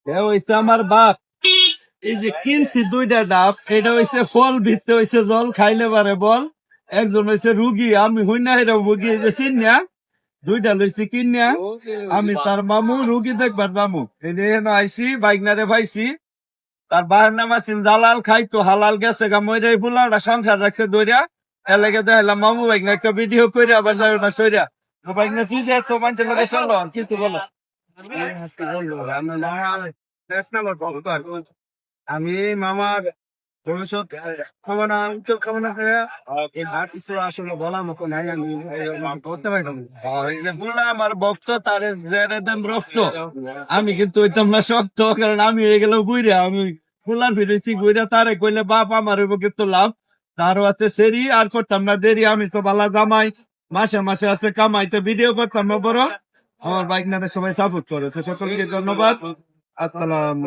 হইছে আমার বাপ। এই যে কিনছি 2টা ডাব, এটা হইছে ফল, ভিতরে হইছে জল, খাইলে পারে বল। একজন হইছে রুগী, আমি হই না এরা রুগী, এই যে চিনিয়া 2টা লইছি কিনিয়া। আমি তার মামু রুগী দেখবার যামু, এই যে এখানে আইসি বাইকনারে পাইছি। তার বাহের নাম আছিল জালাল, খাইতো হালাল, গেছে গা মইরা, ফুলাটা সংসার রাখছে দইরা। এর লেগে দেখাইলাম মামু বাইকনা একটা ভিডিও করে আবার যাই না সইরা। তো বাইকনা তুই যে তো মানুষের লোকে চলো কিছু বলো। আমি মামার ভবিষ্যৎ কামনা, উজ্জ্বল কামনা করে আর কিছু আসলে বলার মতো নাই, আমি করতে পারি আমার ভক্ত তার রক্ত, আমি কিন্তু হইতাম না শক্ত, কারণ আমি হয়ে গেল বুইরা। আমি ফুলার ফিরেছি বুইরা, তারে কইলে বাপ আমার হইব কিন্তু লাভ। তারও আছে সেরি, আর করতাম না দেরি। আমি তো বালা জামাই, মাসে মাসে আছে কামাইতে, ভিডিও করতাম না বড়। আমার বাইক নামে সবাই সাপোর্ট করে, তো সকলকে ধন্যবাদ। আসসালাম।